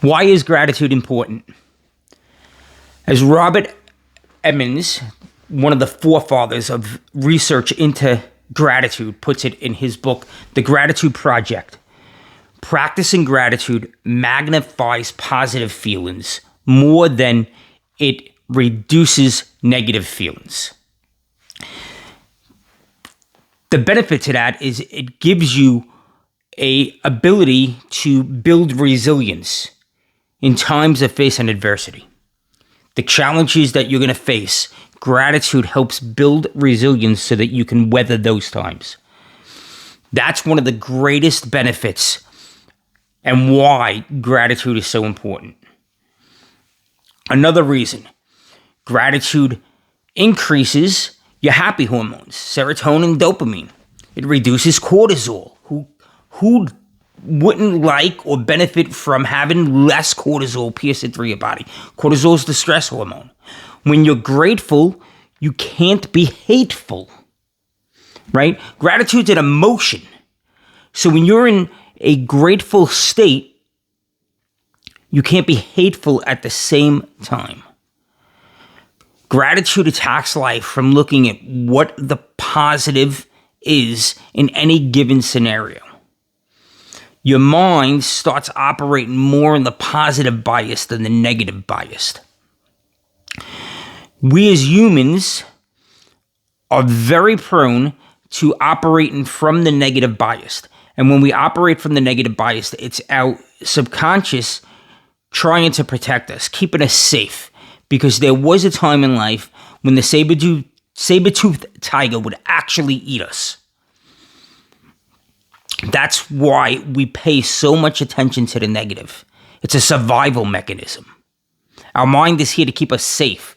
Why is gratitude important? As Robert Emmons, one of the forefathers of research into gratitude, puts it in his book, The Gratitude Project, practicing gratitude magnifies positive feelings more than it reduces negative feelings. The benefit to that is it gives you an ability to build resilience in times of facing adversity. The challenges that you're going to face, gratitude helps build resilience so that you can weather those times. That's one of the greatest benefits and why gratitude is so important. Another reason, gratitude increases your happy hormones, serotonin, dopamine. It reduces cortisol. Who wouldn't like or benefit from having less cortisol piercing through your body? Cortisol is the stress hormone. When you're grateful, you can't be hateful, right? Gratitude's an emotion. So when you're in a grateful state, you can't be hateful at the same time. Gratitude attacks life from looking at what the positive is in any given scenario. Your mind starts operating more in the positive bias than the negative bias. We as humans are very prone to operating from the negative bias. And when we operate from the negative bias, it's our subconscious trying to protect us, keeping us safe. Because there was a time in life when the saber-toothed tiger would actually eat us. That's why we pay so much attention to the negative. It's a survival mechanism. Our mind is here to keep us safe,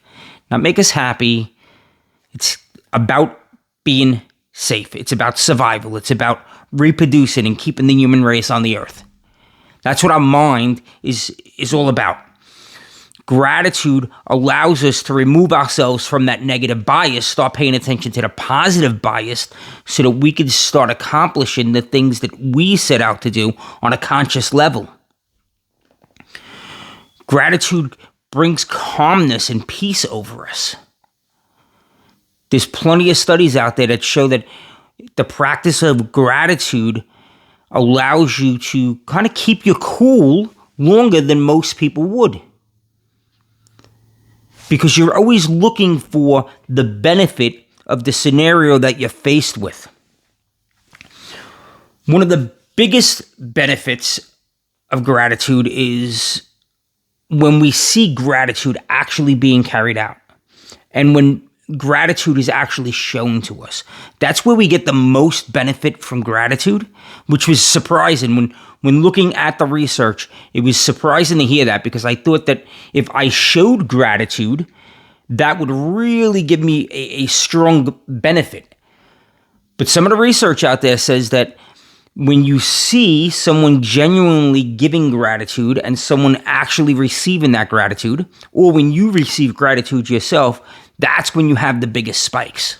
not make us happy. It's about being safe. It's about survival. It's about reproducing and keeping the human race on the earth. That's what our mind is all about. Gratitude allows us to remove ourselves from that negative bias, start paying attention to the positive bias so that we can start accomplishing the things that we set out to do on a conscious level. Gratitude brings calmness and peace over us. There's plenty of studies out there that show that the practice of gratitude allows you to kind of keep you cool longer than most people would. Because you're always looking for the benefit of the scenario that you're faced with. One of the biggest benefits of gratitude is when we see gratitude actually being carried out. And when gratitude is actually shown to us. That's where we get the most benefit from gratitude, which was surprising. When looking at the research, it was surprising to hear that because I thought that if I showed gratitude, that would really give me a strong benefit. But some of the research out there says that when you see someone genuinely giving gratitude and someone actually receiving that gratitude, or when you receive gratitude yourself, that's when you have the biggest spikes.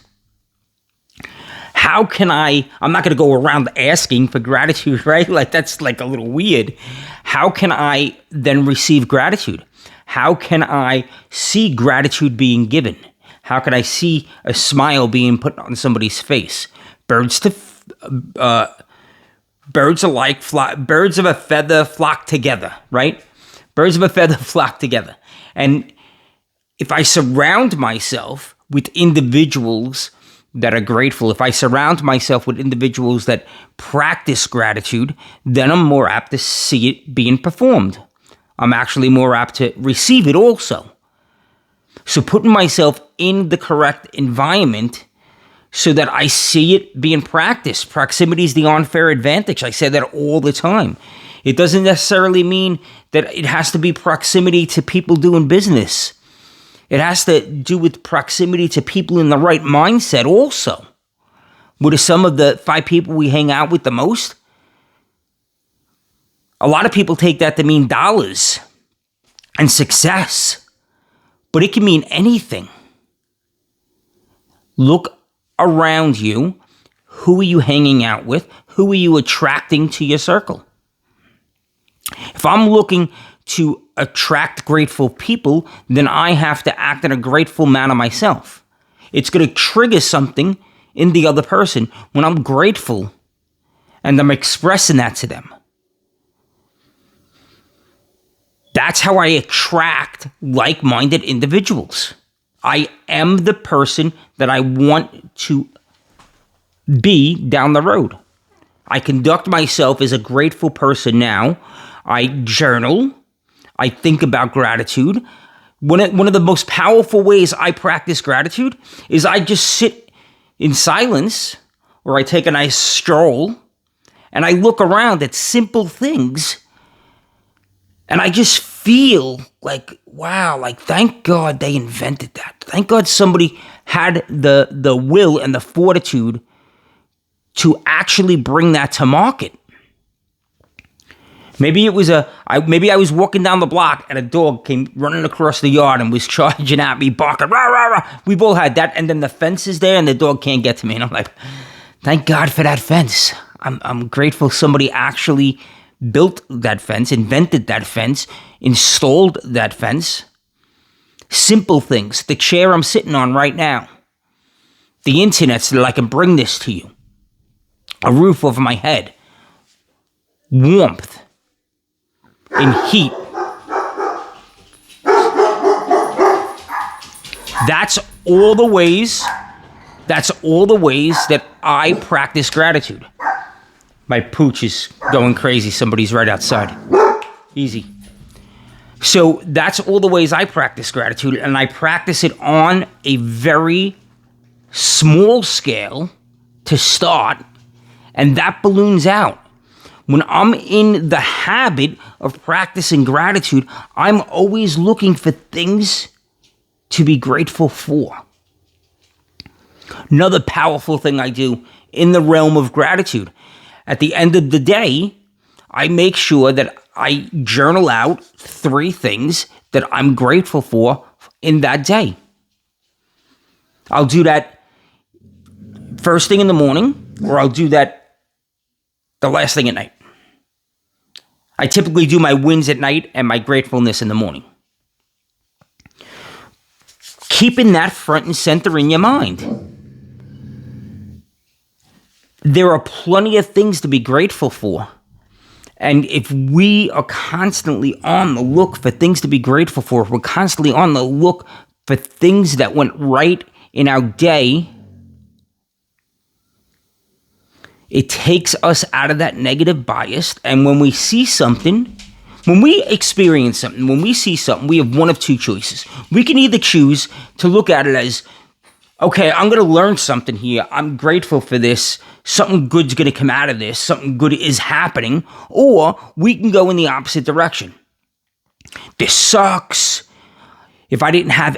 How can I'm not going to go around asking for gratitude, right? Like that's like a little weird. How can I then receive gratitude? How can I see gratitude being given? How can I see a smile being put on somebody's face? Birds of a feather flock together, right? Birds of a feather flock together. And if I surround myself with individuals that are grateful, if I surround myself with individuals that practice gratitude, then I'm more apt to see it being performed. I'm actually more apt to receive it also. So putting myself in the correct environment so that I see it being practiced. Proximity is the unfair advantage. I say that all the time. It doesn't necessarily mean that it has to be proximity to people doing business. It has to do with proximity to people in the right mindset also. What are some of the 5 people we hang out with the most? A lot of people take that to mean dollars and success, but it can mean anything. Look around you. Who are you hanging out with? Who are you attracting to your circle? If I'm looking to attract grateful people, then I have to act in a grateful manner myself. It's going to trigger something in the other person when I'm grateful and I'm expressing that to them. That's how I attract like-minded individuals. I am the person that I want to be down the road. I conduct myself as a grateful person now. I journal. I think about gratitude. One of the most powerful ways I practice gratitude is I just sit in silence, or I take a nice stroll, and I look around at simple things, and I just feel like, wow, like, thank God they invented that. Thank God somebody had the will and the fortitude to actually bring that to market. Maybe maybe I was walking down the block and a dog came running across the yard and was charging at me, barking, rah, rah, rah. We've all had that. And then the fence is there and the dog can't get to me. And I'm like, thank God for that fence. I'm grateful somebody actually built that fence, invented that fence, installed that fence. Simple things. The chair I'm sitting on right now. The internet so that I can bring this to you. A roof over my head. Warmth. And heat. That's all the ways that I practice gratitude. My pooch is going crazy. Somebody's right outside. Easy. So that's all the ways I practice gratitude, and I practice it on a very small scale to start, and that balloons out. When I'm in the habit of practicing gratitude, I'm always looking for things to be grateful for. Another powerful thing I do in the realm of gratitude, at the end of the day, I make sure that I journal out 3 things that I'm grateful for in that day. I'll do that first thing in the morning, or I'll do that the last thing at night. I typically do my wins at night and my gratefulness in the morning. Keeping that front and center in your mind. There are plenty of things to be grateful for. And if we are constantly on the look for things to be grateful for, if we're constantly on the look for things that went right in our day, it takes us out of that negative bias. And when we see something, when we experience something, when we see something, we have one of 2 choices. We can either choose to look at it as, okay, I'm going to learn something here. I'm grateful for this. Something good's going to come out of this. Something good is happening. Or we can go in the opposite direction. This sucks. If I didn't have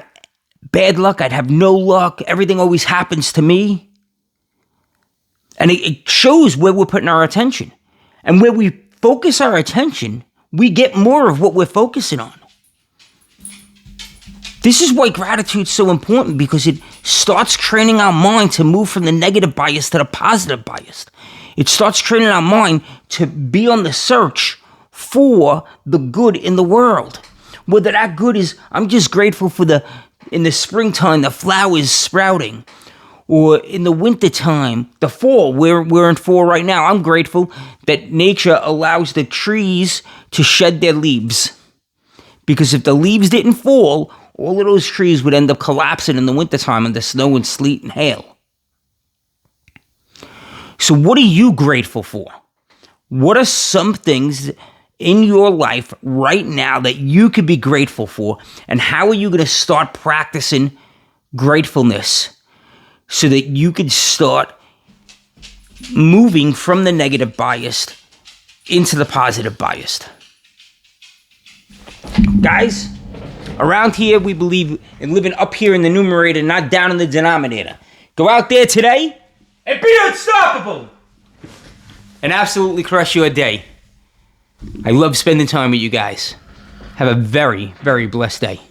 bad luck, I'd have no luck. Everything always happens to me. And it shows where we're putting our attention. And where we focus our attention, we get more of what we're focusing on. This is why gratitude's so important, because it starts training our mind to move from the negative bias to the positive bias. It starts training our mind to be on the search for the good in the world. Whether that good is, I'm just grateful for in the springtime, the flowers sprouting. Or in the wintertime, the fall, we're in fall right now. I'm grateful that nature allows the trees to shed their leaves. Because if the leaves didn't fall, all of those trees would end up collapsing in the wintertime in the snow and sleet and hail. So what are you grateful for? What are some things in your life right now that you could be grateful for? And how are you going to start practicing gratefulness so that you could start moving from the negative biased into the positive biased? Guys, around here we believe in living up here in the numerator, not down in the denominator. Go out there today and be unstoppable and absolutely crush your day. I love spending time with you guys. Have a very, very blessed day.